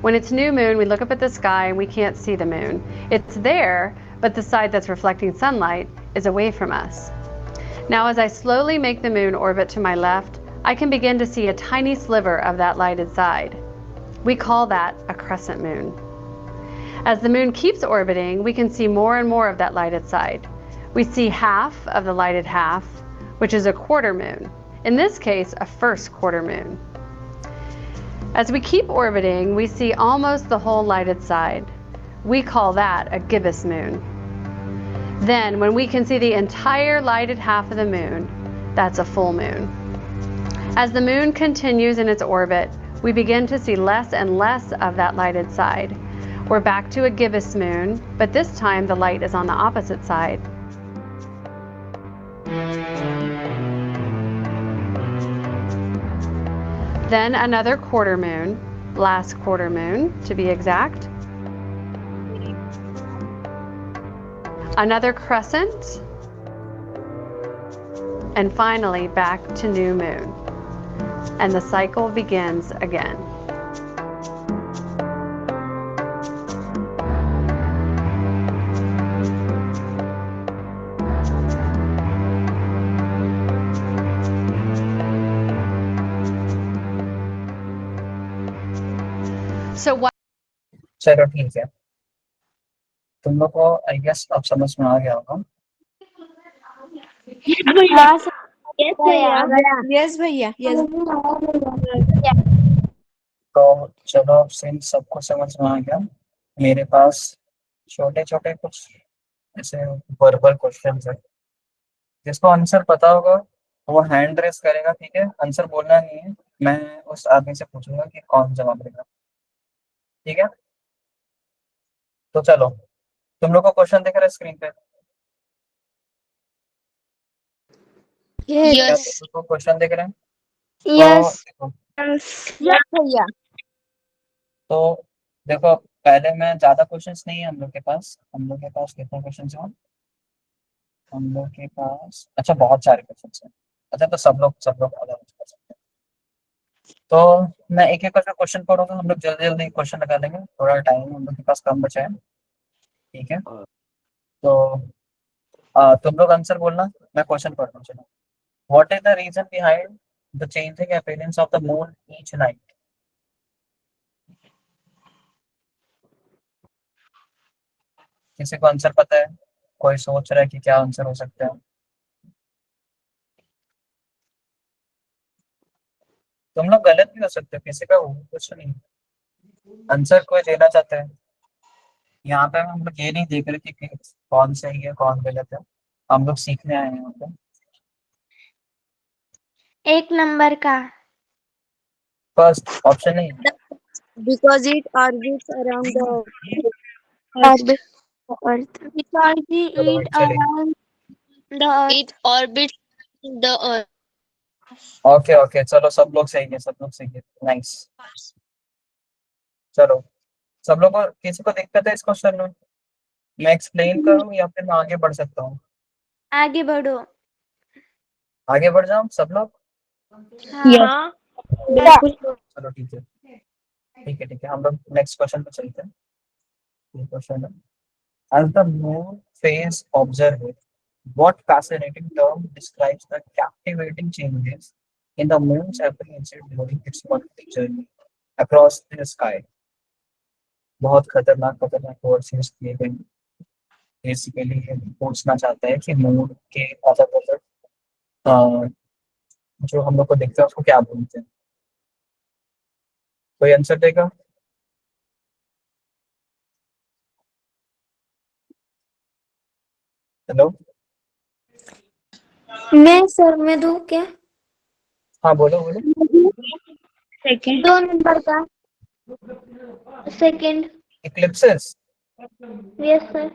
When it's new moon, we look up at the sky and we can't see the moon. It's there, but the side that's reflecting sunlight is away from us. Now, as I slowly make the moon orbit to my left, I can begin to see a tiny sliver of that lighted side. We call that a crescent moon. As the moon keeps orbiting, we can see more and more of that lighted side. We see half of the lighted half, which is a quarter moon. In this case, a first quarter moon. As we keep orbiting, we see almost the whole lighted side. We call that a gibbous moon. Then, when we can see the entire lighted half of the moon, that's a full moon. As the moon continues in its orbit, we begin to see less and less of that lighted side. We're back to a gibbous moon, but this time the light is on the opposite side. Then another quarter moon, last quarter moon to be exact. Another crescent, and finally back to new moon. And the cycle begins again. So what? चलो ठीक है, तुम लोग को I guess अब समझ में आ गया होगा। हाँ सर, यस भैया यस भैया, यस। तो चलो, अब सिंस सबको समझ में आ गया, मेरे पास छोटे छोटे कुछ ऐसे वर्बल क्वेश्चंस है। जिसको आंसर पता होगा वो हैंड रेस करेगा, ठीक है? आंसर बोलना नहीं है, मैं उस आदमी से पूछूंगा कि कौन जवाब देगा, ठीक है? तो चलो, तुम लोग को क्वेश्चन दिख रहा है स्क्रीन पे? क्या यस तुम लोग को क्वेश्चन दिख रहे हैं? यस देखो, यस भैया। तो देखो, पहले में ज्यादा क्वेश्चंस नहीं है हम लोग के पास। हम लोग के पास कितने क्वेश्चंस हैं? हम लोग के पास अच्छा बहुत सारे क्वेश्चंस हैं। अच्छा, तो सब लोग अलग कर सकते हैं। तो मैं एक एक करके क्वेश्चन पढ़ूंगा, हम लोग जल्दी जल्दी क्वेश्चन लगा लेंगे, थोड़ा टाइम हम लोग के पास कम बचा है, ठीक है? तो तुम लोग आंसर बोलना, मैं क्वेश्चन पढ़ रहा हूँ। चलो, what is the reason behind the changing appearance of the moon each night? किसी को आंसर पता है? कोई सोच रहा है कि क्या आंसर हो सकता है? तुम लोग गलत भी हो सकते हो, किसी का कुछ नहीं। आंसर कोई देना चाहता है? यहाँ पे हम लोग ये नहीं देख रहे कि कौन सही है कौन गलत है, हम लोग सीखने आए हैं यहाँ पे। एक नंबर का फर्स्ट ऑप्शन नहीं है। Because it orbits around the orbit earth because चलो इट चलिए, around the earth it orbit the earth okay okay, चलो सब लोग सही है, सब लोग सही है, नाइस। चलो, सब लोग को, किसी को दिक्कत है इस क्वेश्चन में? मैं एक्सप्लेन करूँ या फिर मैं आगे बढ़ सकता हूँ? आगे बढ़ो। आगे बढ़ जाऊँ सब लोग? हाँ बिल्कुल। चलो ठीक है, ठीक है, ठीक है, हम लोग नेक्स्ट क्वेश्चन पे चलते हैं। ये क्वेश्चन है, as the moon phase observed, what fascinating term describes the captivating changes in the moon's appearance during its monthly journey across the sky? बहुत खतरनाक खतरनाक वर्ड्स यूज किए गए। बेसिकली पूछना चाहता है कि मून के अलग अलग जो हम लोग को दिखता है उसको क्या बोलते हैं? कोई आंसर देगा? हेलो, मैं सर में दूं क्या? हाँ बोलो बोलो। सेकंड। 2 नंबर का सेकंड। इक्लिप्सेस? Yes sir.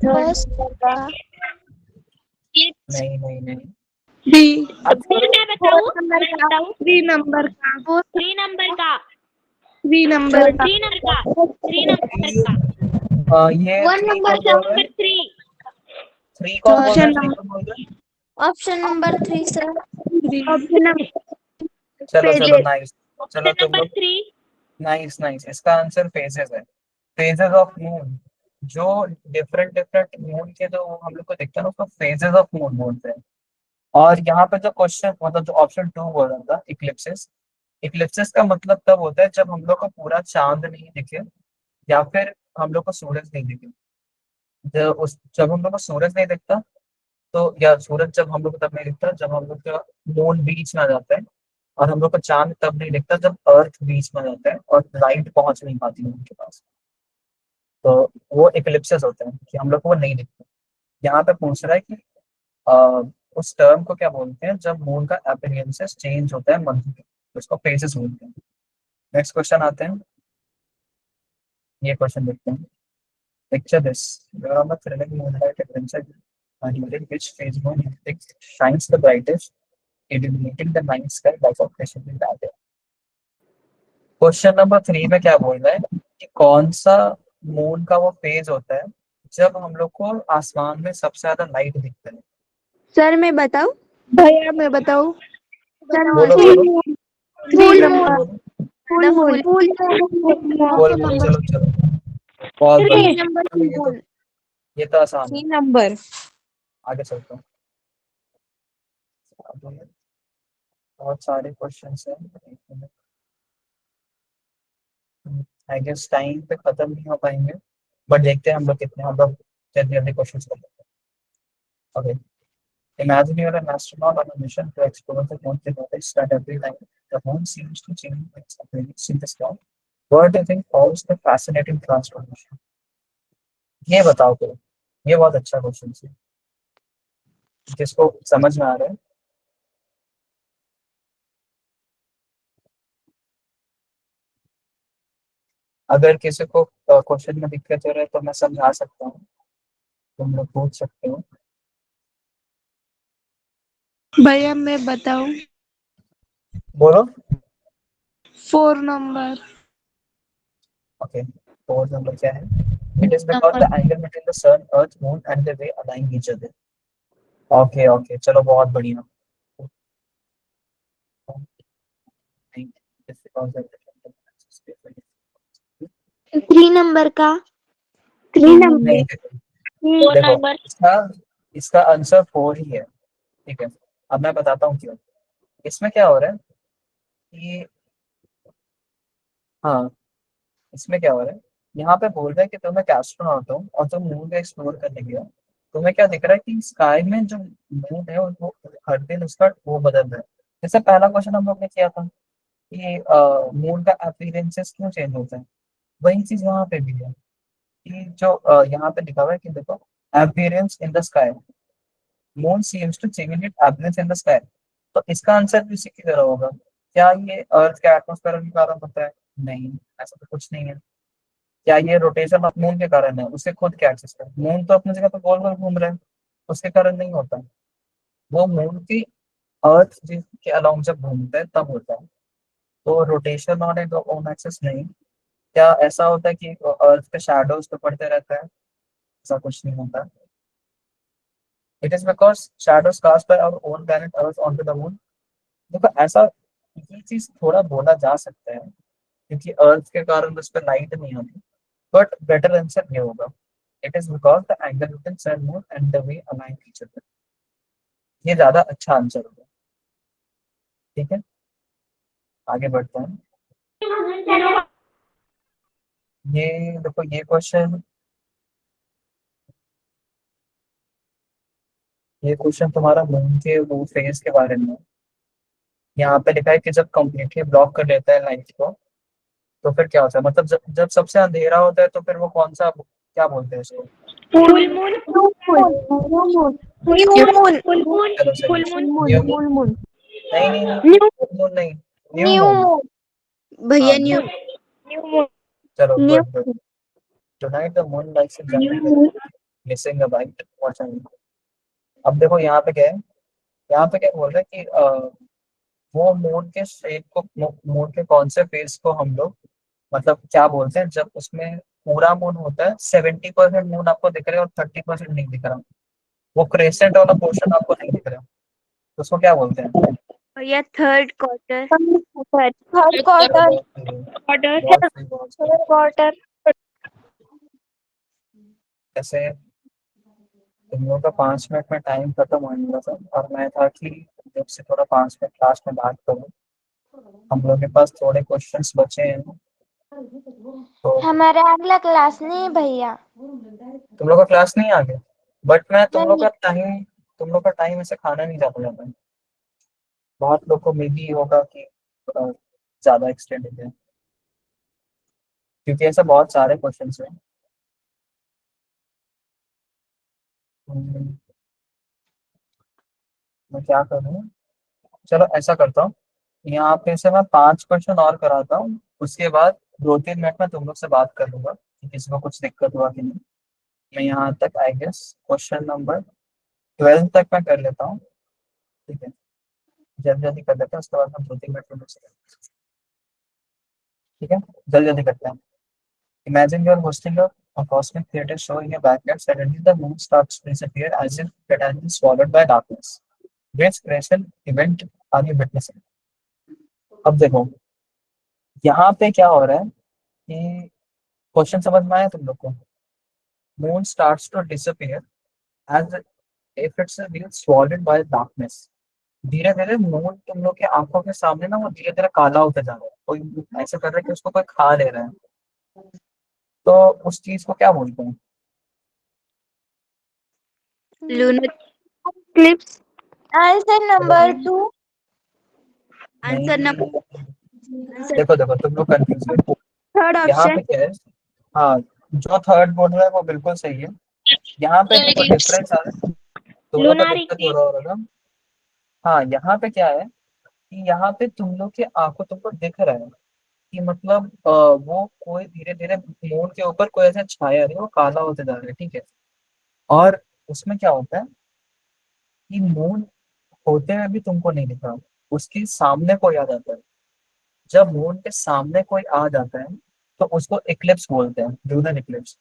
फर्स्ट का। नहीं नहीं नहीं। थ्री। अब मैं बताऊं? 3 नंबर का। 3 नंबर का। 3 नंबर का। 3 नंबर का। 3 नंबर का। ये 1 नंबर का। नंबर 3। 3 कौन बोल रहा है? ऑप्शन 3 नंबर कौन बोल रहा है? Option number 3 sir. Option number. चलो चलो, Phases. नाइस। चलो तुम नंबर लोग, 3। नाइस नाइस, इसका आंसर फेजेस है। फेजेस ऑफ मून जो डिफरेंट डिफरेंट मून के जो हम लोग को दिखता है ना, उसको फेजेस ऑफ मून बोलते हैं। और यहाँ पे जो क्वेश्चन मतलब जो ऑप्शन 2 बोल रहा था, इक्लिप्सिस, इक्लिप्सिस का मतलब तब होता है जब हम लोग को पूरा चांद नहीं दिखे या फिर हम लोग को सूरज नहीं दिखे। जब हम लोग को सूरज नहीं दिखता, तो या सूरज जब हम लोग को तब नहीं दिखता जब हम लोग का मून बीच में आ जाता है, और हम लोग को चांद तब नहीं दिखता जब अर्थ बीच में आ जाता है और लाइट पहुंच नहीं पाती मून के पास। तो वो इक्लिप्सेस होते हैं कि हम लोग को वो नहीं दिखता। यहाँ पे पूछ रहा है कि अ, उस टर्म को क्या बोलते हैं जब मून का अपीयरेंसेस चेंज होता है मंथ में, उसको फेजेस बोलते हैं। नेक्स्ट क्वेश्चन आते हैं, ये क्वेश्चन देखते हैं। Picture this, you are on a thrilling moonlight adventure during which phase moon shines the brightest, illuminating the night sky like a precious diamond. Question number 3 में क्या बोल रहा है कि कौन सा मून का वो फेज होता है जब हम लोग को आसमान में सबसे ज्यादा लाइट दिखता है। सर मैं बताऊं? भैया मैं बताऊं? सर बोलो फुल बोलो फुल बोलो फुल मून बोलो बोलो, चलो चलो, बहुत बढ़िया। चलो, ये तो आसान है। नंबर आगे चलते हैं। अब बहुत सारे क्वेश्चन हैं, आई गेस टाइम पे खत्म नहीं हो पाएंगे, बट देखते हैं हम लोग कितने हम लोग जल्दी जल्दी क्वेश्चन कर लेते हैं। Okay, imagine you're an astronaut on a mission to explore the moon and notice that every night the moon seems to change its appearance in the sky. What do you think causes the fascinating transformation? ये बताओ तो, ये बहुत अच्छा question है, जिसको समझ में आ रहा है। अगर किसी को क्वेश्चन में दिक्कत हो रहा है तो मैं समझा सकता हूँ, तुम लोग पूछ सकते हो। भैया मैं बताऊं? बोलो। 4 नंबर। ओके, फोर्थ नंबर क्या है? It is because the angle between the sun earth moon and the way align each other. Okay okay, चलो बहुत बढ़िया। थ्री नंबर का नहीं, देखो फोर देखो, नंबर। इसका इसका आंसर 4 ही है। ठीक है, अब मैं बताता हूँ क्यों। इसमें क्या हो रहा है कि, हाँ, इसमें क्या हो रहा है, यहाँ पे बोल रहा है कि तुम एक एस्ट्रोनॉट हो और तुम मून को एक्सप्लोर करने गया। तुम्हें क्या दिख रहा है कि स्काई में जो मून है वो हर दिन उसका वो बदल रहा है। जैसे पहला क्वेश्चन हम लोग ने किया था कि मून का अपीयरेंसेस क्यों चेंज होता है, वही चीज यहाँ पे भी है कि जो यहाँ पे लिखा हुआ है कि देखो, appearance in the sky, moon seems to change it appearance in the sky. तो इसका आंसर भी इसी की तरह होगा। क्या ये अर्थ के एटमॉस्फेयर के कारण होता है? नहीं, ऐसा तो कुछ नहीं है। क्या ये रोटेशन ऑफ मून के कारण है? उसके खुद क्या एक्सिस है, मून तो अपनी जगह पर गोल गोल घूम रहा है, उसके कारण नहीं होता। वो मून की अर्थ के अलाउंग जब घूमता है तब होता है। तो rotation on and own axis नहीं। क्या ऐसा होता है कि अर्थ के शैडोज तो पड़ते रहता है? ऐसा कुछ नहीं होता। It is because shadows cast by our own planet earth on to the moon. देखो ऐसा, ये चीज थोड़ा बोला जा सकता है क्योंकि अर्थ के कारण उस पर लाइट नहीं आती, बट बेटर आंसर ये होगा, it is because the angle between sun moon and the way align each other. ये ज्यादा अच्छा आंसर होगा। ठीक है, आगे बढ़ते हैं। ये देखो, ये क्वेश्चन, ये क्वेश्चन तुम्हारा मून के वो फेज के बारे में है। यहाँ पे लिखा है कि जब कंप्लीटली ब्लॉक कर लेता है लाइट को तो फिर क्या होता है, मतलब जब जब सबसे अंधेरा होता है तो फिर वो कौन सा, क्या बोलते हैं इसको? Full moon. New moon. चलो सही फुल है। Moon. New moon. Full moon. नहीं नहीं नहीं, न्यू full moon नहीं, न्यू न्यू मून। मून। हाँ भैया न्यू। New moon. चलो new good good. Tonight the moon likes giant missing a bite what's. अब देखो यहाँ पे क्या है, यहाँ पे क्या बोल रहा है कि वो मून के शेप को, मून के कौन से फेज को हम लोग मतलब क्या बोलते हैं जब उसमें पूरा मून होता है, 70% मून आपको दिख रहा है और 30% नहीं दिख रहा, वो क्रेसेंट वाला पोर्शन आपको नहीं दिख रहा, तो उसको क्या बोलते हैं? या थर्ड क्वार्टर। Third quarter. बहुत सही, ऑर्डर। बहुत सही, बहुत सही। Third quarter. जैसे तुम लोगों का 5 मिनट में टाइम खत्म होने वाला था और मैं था कि जब से थोड़ा 5 मिनट क्लास में बात करूँ। हम लोग के पास थोड़े क्वेश्चंस बचे हैं, तो हमारा अगला क्लास नहीं भैया। तुम लोग का क्लास नहीं आ गया, बट मैं नहीं। तुम लोग का टाइम ऐसे खाना नहीं जाता जाता है। बहुत लोग को मे भी होगा कि ज्यादा एक्सटेंड हो गया, क्योंकि ऐसे बहुत सारे क्वेश्चंस हैं। हम्म, मैं क्या करूँ, चलो ऐसा करता हूँ, यहाँ पे से मैं 5 क्वेश्चन और कराता हूँ, उसके बाद 2-3 मिनट में तुम लोग से बात कर लूंगा कि किसी को कुछ दिक्कत हुआ कि नहीं। मैं यहाँ तक आई गेस क्वेश्चन नंबर 12 तक मैं कर लेता हूँ, ठीक है। जल्दी जल्दी कर लेते हैं, उसके बाद हम 2-3 मिनट तुम लोग से, ठीक है, जल्दी जल्दी करते हैं। Imagine you're hosting a cosmic theater show in your backyard. Suddenly, the moon starts to disappear as if it has been swallowed by darkness. Which creation event are you witnessing? अब देखो, यहाँ पे क्या हो रहा है कि क्वेश्चन समझ में आया तुम लोग को? Moon starts to disappear as if it's been swallowed by darkness. धीरे धीरे मून तुम लोग के आंखों के सामने ना वो धीरे धीरे काला होता जा रहा है, कोई ऐसा कर रहा है कि उसको कोई खा ले रहा है। तो उस चीज को क्या बोलते हैं? Lunar clips. Answer number 2। Answer नहीं, नंबर देखो देखो तुम लोग कंफ्यूज हो। थर्ड यहाँ ऑप्शन। पे क्या है, हाँ, जो थर्ड बोल रहा है वो बिल्कुल सही है। यहाँ पे देखो डिफरेंस आ रहा है, तुम लोग को लूनार दिक्कत हो रहा होगा। हाँ, यहाँ पे क्या है कि यहाँ पे तुम लोग के आंखों तुमको दिख रहा है कि मतलब वो कोई धीरे धीरे मून के ऊपर कोई ऐसा छाया नहीं, वो काला होते जा रहा है, ठीक है। और उसमें क्या होता है कि मून होते हुए भी तुमको नहीं दिख रहा, उसके सामने कोई आ जाता है। जब मून के सामने कोई आ जाता है तो उसको इक्लिप्स बोलते हैं, लूनर इक्लिप्स।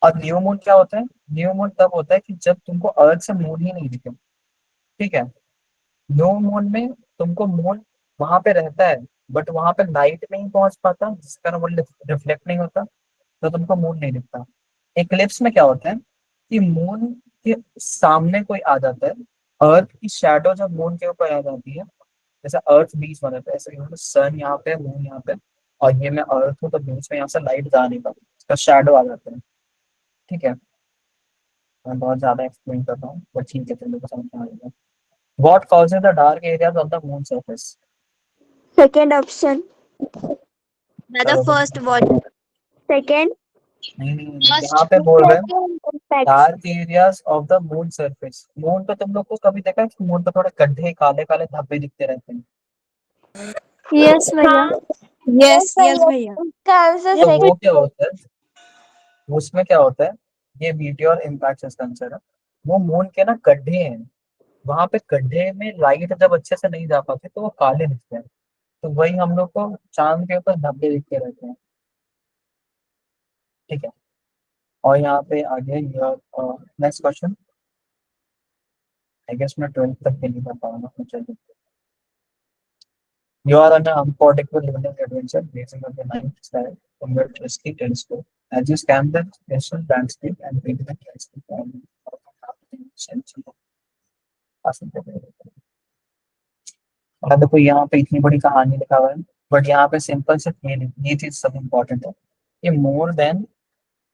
और न्यू मून क्या होता है? न्यू मून तब होता है कि जब तुमको अर्थ से मून ही नहीं दिखे, ठीक है। न्यू मून में तुमको मून वहां पे रहता है, बट वहां पे लाइट नहीं पहुंच पाता, जिस कारण वो रिफ्लेक्ट नहीं होता, तो तुमको मून नहीं दिखता। इक्लिप्स में क्या होता है कि मून के सामने कोई आ जाता है, अर्थ की शैडो जब मून के ऊपर आ जाती है, जैसे अर्थ बीच में रहता है, ऐसे सन यहाँ पे, मून यहाँ पे, और ये मैं अर्थ हूँ, तो बीच में यहाँ से लाइट जा नहीं पाती, इसका शैडो आ जाता है, ठीक है। मैं बहुत ज्यादा एक्सप्लेन कर रहा हूँ, बट ठीक है, तुम लोग को समझ में आ जाएगा। What causes the dark areas on the moon surface? Second option. The चलो फर्स्ट वॉट। सेकंड। नहीं नहीं नहीं, यहाँ पे बोल रहे हैं impact. Dark areas of the moon surface. Moon पे तुम लोग को कभी देखा है कि मून पे थोड़े गड्ढे, काले काले धब्बे दिखते रहते हैं? यस भैया। यस यस भैया। इसका आंसर तो वो सेकंड। क्या होता है, उसमें क्या होता है, ये मीटियोर इम्पैक्ट इसका आंसर है। वो मून के ना गड्ढे हैं, वहां पे गड्ढे में लाइट जब अच्छे से नहीं जा पाती तो वो काले दिखते हैं। तो वही हम लोग को चांद के ऊपर धब्बे दिखते रहते हैं, ठीक है। और यहाँ पे आगे नेक्स्ट क्वेश्चन, आई गेस मैं 12 तक भी नहीं कर पाऊंगा, चलिए। You are on an unpredictable lunar adventure gazing at the night sky from your trusty telescope. As you scan the celestial landscape and paint the landscape on और देखो यहाँ पे इतनी बड़ी कहानी लिखा हुआ है, बट यहाँ पे सिंपल से ये चीज सब इम्पोर्टेंट है, ये more than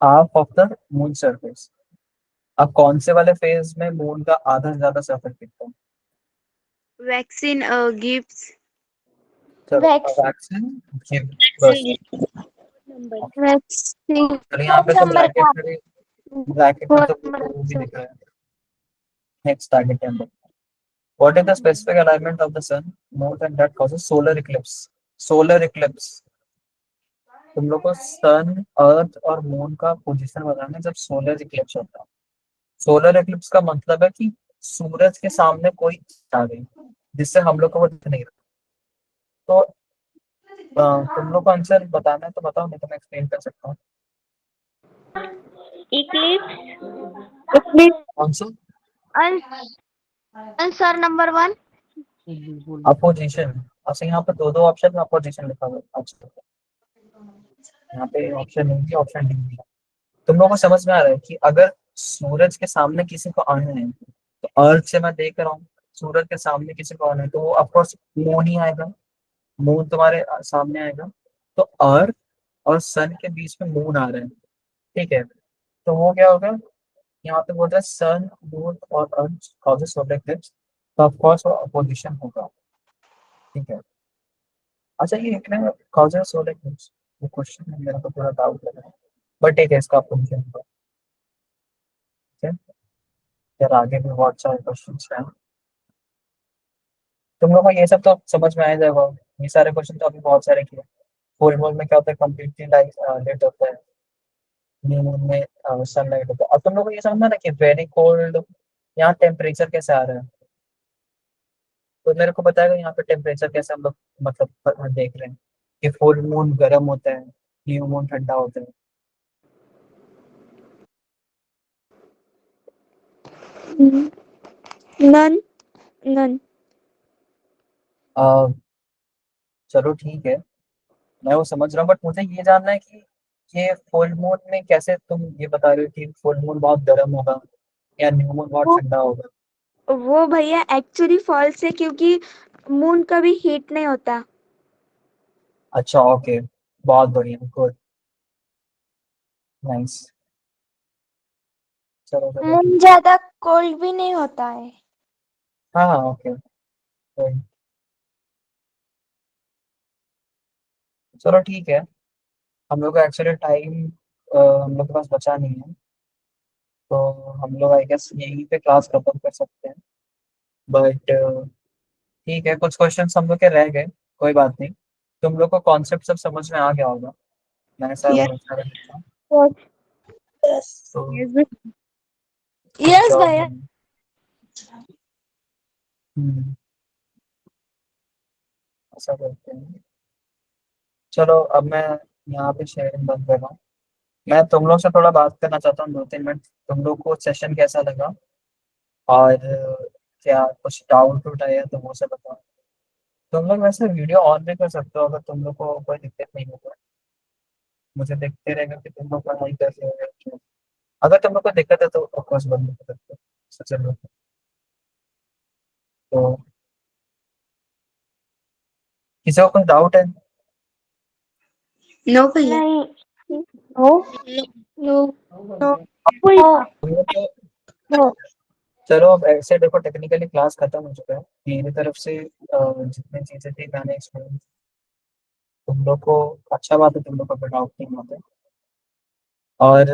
half of the moon surface. अब कौन से वाले फेज में मून का आधा से ज्यादा सरफेस दिखता है? Vaccine gives. चलो वैक्सीन बस। वैक्सीन। चलो यहाँ पे तो नंबर का। ब्रैकेट में तो फोर्थ नंबर वो भी आंसर। दिख रहा है। नेक्स्ट टारगेट के अंदर what is the specific alignment of the sun more than that causes solar eclipse? solar eclipse तुम लोग को सन, अर्थ और मून का पोजीशन बताना है जब सोलर इक्लिप्स होता है। सोलर इक्लिप्स का मतलब है कि सूरज के सामने कोई आ गई, जिससे हम लोग को वो दिख नहीं रहा। तो तुम लोग को आंसर बताना है तो बताओ, नहीं तो मैं एक्सप्लेन कर सकता हूँ। इक्लिप्स। कौन सा? Answer number 1। अपोजिशन। अच्छा, यहाँ पे दो दो ऑप्शन में अपोजिशन लिखा हुआ है। अच्छा, यहाँ पे ऑप्शन नहीं है, ऑप्शन डी है। तुम लोगों को समझ में आ रहा है कि अगर सूरज के सामने किसी को आना है, तो अर्थ से मैं देख रहा हूँ, सूरज के सामने किसी को आना है तो वो ऑफकोर्स मून ही आएगा, मून तुम्हारे सामने आएगा। तो अर्थ और सन के बीच में मून आ रहा है, ठीक है, तो वो क्या होगा, यहाँ पे बोल रहा है सन मून और अर्थ कॉजेस सोलर इक्लिप्स, तो ऑफकोर्स वो अपोजिशन होगा, ठीक है। अच्छा ये एक ना कॉजेस सोलर इक्लिप्स, वो क्वेश्चन में मेरे को थोड़ा डाउट लगा है, बट ठीक है इसका अपोजिशन होगा, ठीक है। यार आगे भी बहुत सारे क्वेश्चन हैं, तुम लोग को ये सब तो समझ में आ जाएगा, ये सारे क्वेश्चन तो अभी बहुत सारे किए। फुल मून में क्या होता है, कम्प्लीटली लाइट लेट होता है, न्यू मून में सनलाइट होता है। अब तुम लोग को ये समझना ना कि वेरी कोल्ड, यहाँ टेम्परेचर कैसे आ रहा है, तो मेरे को बताएगा यहाँ पे टेम्परेचर कैसे हम लोग मतलब देख रहे हैं कि फुल मून गर्म होता है, न्यू मून ठंडा होता है। None none. अ, चलो ठीक है, मैं वो समझ रहा हूँ, बट मुझे ये जानना है कि ये फुल मून में कैसे तुम ये बता रहे हो कि फुल मून बहुत गर्म होगा या न्यू मून बहुत वो ठंडा होगा। वो भैया एक्चुअली फॉल्स है, क्योंकि मून कभी हीट नहीं होता। अच्छा ओके, बहुत बढ़िया, गुड, नाइस, चलो चलो मून ठीक। ज्यादा कोल्ड भी नहीं होता है। हाँ हाँ ओके, कोई- चलो ठीक है, हम लोग का एक्चुअली टाइम हम लोग के पास बचा नहीं है, तो हम लोग आई गेस यहीं पे क्लास खत्म कर सकते हैं, बट ठीक है, कुछ क्वेश्चन हम लोग के रह गए, कोई बात नहीं, तुम लोग को कॉन्सेप्ट सब समझ में आ गया होगा, मैं ऐसा यस भरोसा रखता हूँ, यस तो गुड यस जॉब। भैया। ऐसा करते हैं, चलो अब मैं यहाँ पे शेयरिंग बंद कर रहा हूँ, मैं तुम लोग से थोड़ा बात करना चाहता हूँ 2-3 मिनट, तुम लोग को सेशन कैसा लगा, और क्या कुछ डाउट उठ आया तो वो सब बताओ। तुम लोग वैसे वीडियो ऑन भी कर सकते हो अगर तुम लोग को कोई दिक्कत नहीं होगा, मुझे देखते रहेगा कि तुम लोग पढ़ाई कर रहे हो या क्यों। अगर तुम लोग को दिक्कत है तो ऑफकोर्स बंद कर सकते हो, चलो, तो किसी को कुछ डाउट है। नो भैया। नहीं। No no. नो भैया। तुम लोग को नो। चलो अब ऐसे देखो, टेक्निकली क्लास खत्म हो चुका है, मेरी तरफ से जितनी चीजें थी मैंने एक्सप्लेन, तुम लोग को अच्छा बात है, तुम लोग को कोई डाउट नहीं होता, और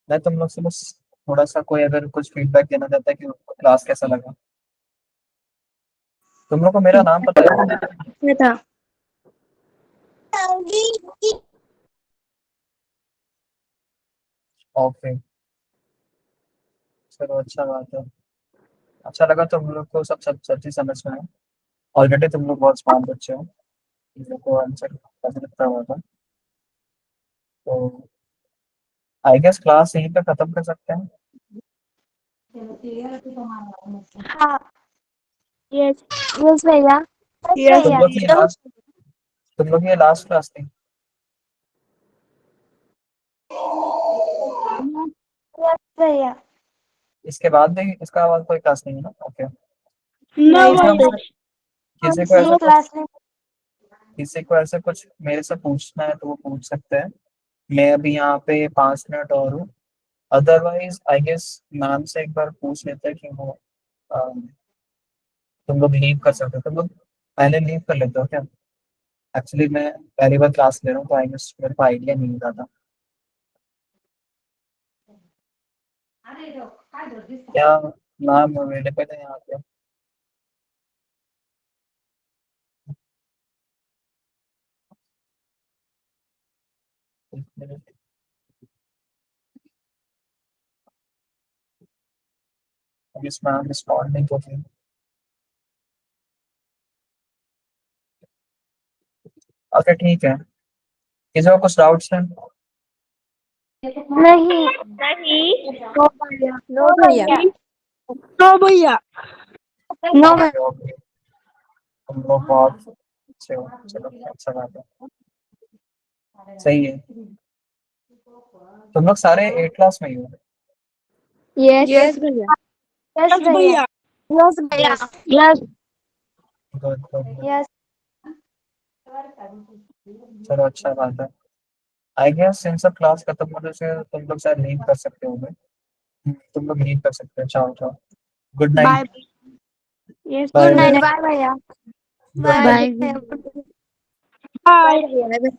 मैं तुम लोग से बस थोड़ा सा कोई अगर कुछ फीडबैक देना चाहता है कि क्लास कैसा लगा। तुम लोग को मेरा नाम पता है। था। ओके, चलो अच्छा बात है, अच्छा लगा तुम लोग को सब चीज समझ में आए, ऑलरेडी तुम लोग बहुत स्मार्ट बच्चे हो, तुम लोग को आंसर पता लगता हुआ था, तो आई गेस क्लास यहीं पे खत्म कर सकते हैं। हाँ। यस। यस भैया। यस तुम भैया। लोग की लास्ट तुम लोग की ये लास्ट क्लास थी, यस भैया। इसके बाद भी इसका बाद कोई क्लास नहीं है ना, ओके। नो नहीं किसी भैया। को भैया। किसी को ऐसा ये कुछ क्लास में। किसी को ऐसा कुछ मेरे से पूछना है तो वो पूछ सकते हैं, मैं अभी यहाँ पे 5 मिनट और हूँ, अदरवाइज आई गेस मैम से एक बार पूछ लेते हैं कि वो तुम लोग लीव कर सकते हो, तुम लोग पहले लीव कर लेते हो क्या। एक्चुअली मैं पहली बार क्लास ले रहा हूँ तो आई गेस मेरे को आइडिया नहीं होता था, क्या मैम अवेलेबल है यहाँ पे। एक मिनट, अब इस मैम रिस्पॉन्ड नहीं कर रही। ओके ठीक है, किसी को कुछ डाउट्स हैं। नहीं। नहीं। नो भैया। नो भैया। नो भैया। नो भैया। ओके ओके, तुम लोग बहुत अच्छे हो, चलो अच्छा बात है, सही है, तुम लोग सारे 8 क्लास में ही हो। यस यस भैया यस भैया यस भैया यस गुड। यस चलो अच्छा बात है। आई गेस इन सब क्लास खत्म होने से तुम लोग शायद लीव कर सकते हो। तुम लोग लीव कर सकते हो। Ciao ciao. Good bye night. Yes bye good bye. Night bye भैया गुड बाय नाइट। भैया बाय। बाय भैया